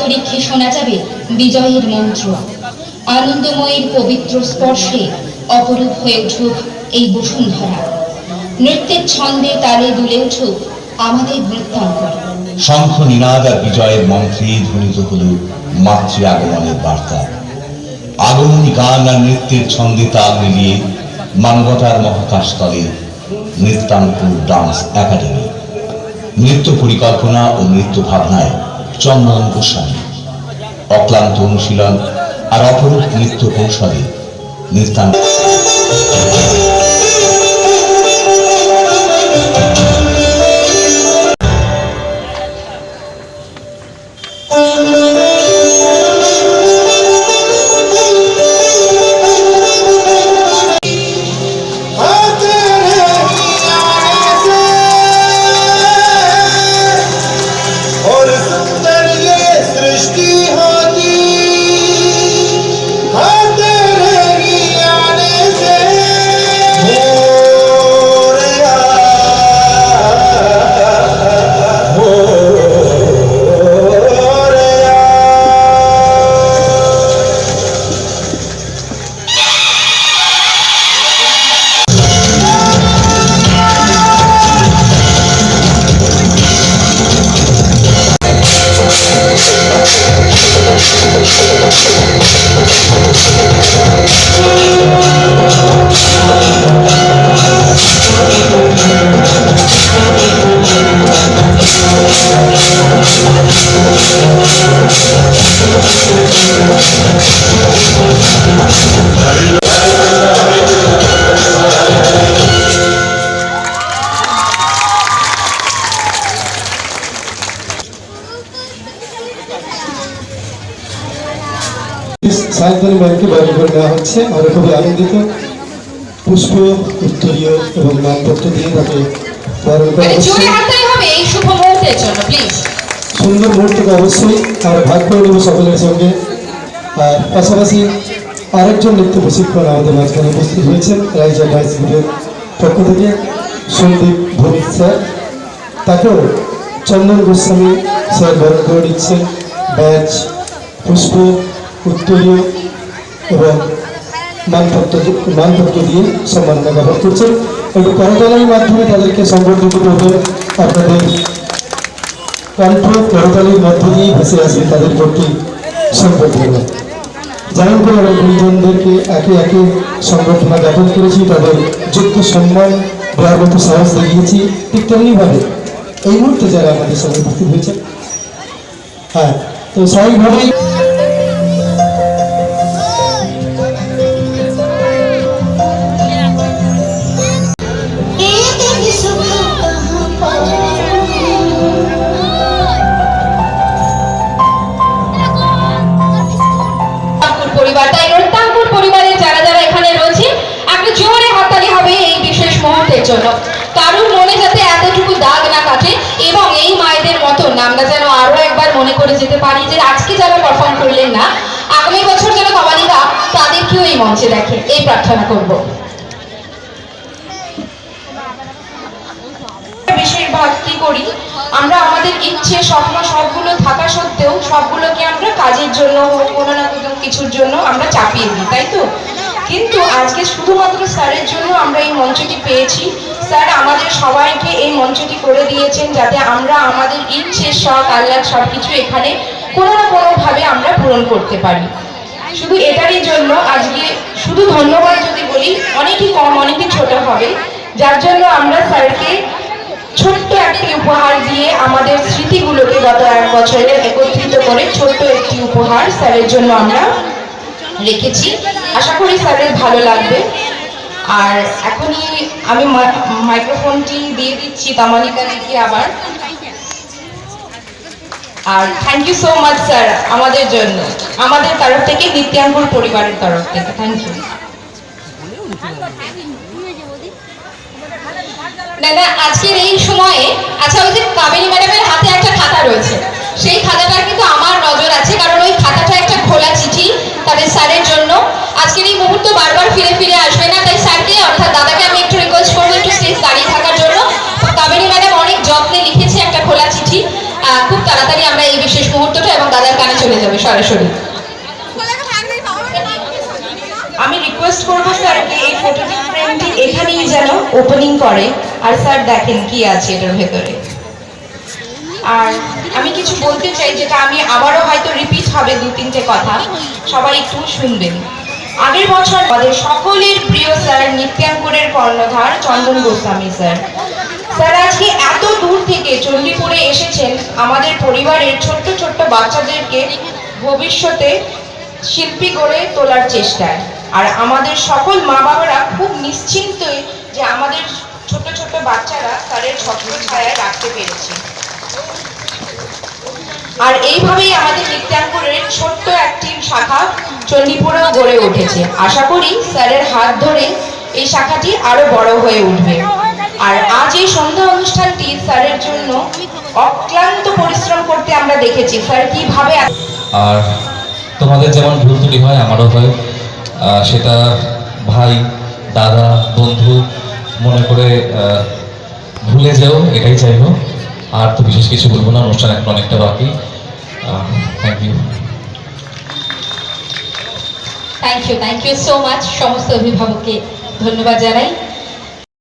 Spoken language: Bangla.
অন্তরিক্ষে শোনা যাবে বিজয়ের মন্ত্র। আনন্দময়ের পবিত্র স্পর্শে অপরূপ হয়ে উঠুক এই বসুন্ধরা। নৃত্যের ছন্দে তালে দুলে উঠুক আমাদের নৃত্যাঙ্গন। শঙ্খ নিনাদ আর বিজয়ের মন্ত্রে ধ্বনিত হল মাতৃ আগমনের বার্তা। আগমনী গান আর নৃত্যের ছন্দে তাল মিলিয়ে মানবতার মহাকাশতলে নৃত্যাঙ্কুর ডান্স একাডেমি। নৃত্য পরিকল্পনা ও নৃত্য ভাবনায় চন্দন গোস্বামী। অক্লান্ত অনুশীলন আর অপরূপ নৃত্য কৌশলে নৃত্যাঙ্গ সায়ন্তনী ম্যামকে বরণ করে দেওয়া হচ্ছে। আমরা খুবই আনন্দিত। পুষ্প, উত্তরীয় এবং মানপত্র দিয়ে তাকে বরণ করা হচ্ছে। সুন্দর মুহূর্তকে অবশ্যই আমরা ভাগ করে নেব সকলের সঙ্গে। আর পাশাপাশি আরেকজন নৃত্য প্রশিক্ষণ আমাদের মাঝখানে উপস্থিত হয়েছেন রাইজা ডান্স গ্রুপের পক্ষ থেকে সন্দীপ ভৌমিক স্যার। তাকেও চন্দন গোস্বামী স্যার বরণ করে নিচ্ছেন। ব্যাচ, পুষ্প, উত্তরীয় এবং মানপত্র দিয়ে সম্মাননা জ্ঞাপন করছেন। এবং করতালির মাধ্যমে তাদেরকে সংবর্ধিত করবেন। আপনাদের কণ্ঠ করতালির মধ্য দিয়েই ভেসে আসবে তাদের প্রতি সংবর্ধনা। যেমন করে আমরা গুরুজনদেরকে একে একে সংবর্ধনা জ্ঞাপন করেছি, তাদের যোগ্য সম্মান দেওয়ার মতো সাহস দেখিয়েছি, ঠিক তেমনিভাবে এই মুহূর্তে যারা আমাদের সঙ্গে উপস্থিত হয়েছে, হ্যাঁ, তো স্বাভাবিকভাবেই কারণ মনে যাতে এতটুকু দাগ না কাটে এবং এই মায়েদের মতন আমরা যেন আরো একবার মনে করে যেতে পারি যে আজকে যারা পারফর্ম করলেন না, আগামী বছর যেন কবালিরা তাদেরকেও এই মঞ্চে দেখে, এই প্রার্থনা করব। বেশিরভাগ কি করি আমরা, আমাদের ইচ্ছে স্বপ্ন সবগুলো থাকা সত্ত্বেও সবগুলোকে আমরা কাজের জন্য কোনো না কোনো কিছুর জন্য আমরা চাপিয়ে দিই, তাই তো? কিন্তু আজকে শুধুমাত্র স্যারের জন্য আমরা এই মঞ্চটি পেয়েছি। স্যার আমাদের সবাইকে এই মঞ্চটি করে দিয়েছেন যাতে আমরা আমাদের ইচ্ছে, শখ, আহ্লাদ সবকিছু এখানে কোনো না কোনোভাবে আমরা পূরণ করতে পারি। শুধু এটারই জন্য আজকে শুধু ধন্যবাদ যদি বলি অনেকই কম, অনেকই ছোট হবে, যার জন্য আমরা স্যারকে ছোট্ট একটি উপহার দিয়ে আমাদের স্মৃতিগুলোকে গত 1 বছরে একত্রিত করে ছোট্ট একটি উপহার স্যারের জন্য আমরা রেখেছি। আশা করি স্যারের ভালো লাগবে। আর এখনই আমি মাইক্রোফোনটি দিয়ে দিচ্ছি তামালিকা দিকে আবার। আর thank you so much sir আমাদের জন্য, আমাদের তরফ থেকে, নিত্যাঙ্কুর পরিবারের তরফ থেকে থ্যাংক ইউ। দাদা আজকের এই সময়ে, আচ্ছা ওই যে কাবেরী ম্যাডামের হাতে একটা খাতা রয়েছে, সেই খাতাটা কিন্তু আমার নজর আছে, কারণ ওই খাতাটা একটা খোলা চিঠি তাদের স্যারের জন্য। আজকের এই মুহূর্ত বারবার ফিরে ফিরে আসবে না, তাই স্যারকে অর্থাৎ দাদাকে আমি একটু রিকোয়েস্ট করবো একটু স্টেজ দাঁড়িয়ে থাকার জন্য। কাবেরী ম্যাডাম অনেক যত্নে লিখেছে একটা খোলা চিঠি, খুব তাড়াতাড়ি আমরা এই শেষ মুহূর্তটা এবং দাদার কানে চলে যাবে সরাসরি। আমি রিকোয়েস্ট করবো স্যারকে এই ফটোটি ফ্রেমটি এখানেই যেন ওপেনিং করে, আর স্যার দেখেন কি আছে এটার ভেতরে। আর আমি কিছু বলতে চাই, যেটা আমি আবারও হয়তো রিপিট হবে 2-3টে কথা, সবাই একটু শুনবেন। আগের বছর আমাদের সকলের প্রিয় স্যার নিত্যাঙ্কুরের কর্ণধার চন্দন গোস্বামী স্যার আজকে এত দূর থেকে চণ্ডীপুরে এসেছেন আমাদের পরিবারের ছোট্ট ছোট্ট বাচ্চাদেরকে ভবিষ্যতে শিল্পী গড়ে তোলার চেষ্টায়। আর আমাদের সকল মা বাবারা খুব নিশ্চিন্ত যে আমাদের ছোট ছোট বাচ্চারা স্যারের ছত্র ছায়ায় রাখতে পেরেছে। আর এইভাবেই আমাদের নিত্যাঙ্কুরের ছোট্ট একটি শাখা চণ্ডীপুরেও গড়ে উঠেছে। আশা করি স্যারের হাত ধরে এই শাখাটি আরো বড় হয়ে উঠবে। আর আজ এই সন্ধ্যা অনুষ্ঠানটি স্যারের জন্য অক্লান্ত পরিশ্রম করতে আমরা দেখেছি। স্যার কিভাবে, আর তোমাদের যেমন ভুল ত্রুটি হয় আমারও হয়, সেটা ভাই দাদা বন্ধু মনে করে ভুলে যেও, এটাই চাইবো। আর তো বিশেষ কিছু বলবো না, অনুষ্ঠান এখন অনেকটা বাকি। Thank you thank you so much. সমস্ত অভিভাবককে ধন্যবাদ জানাই।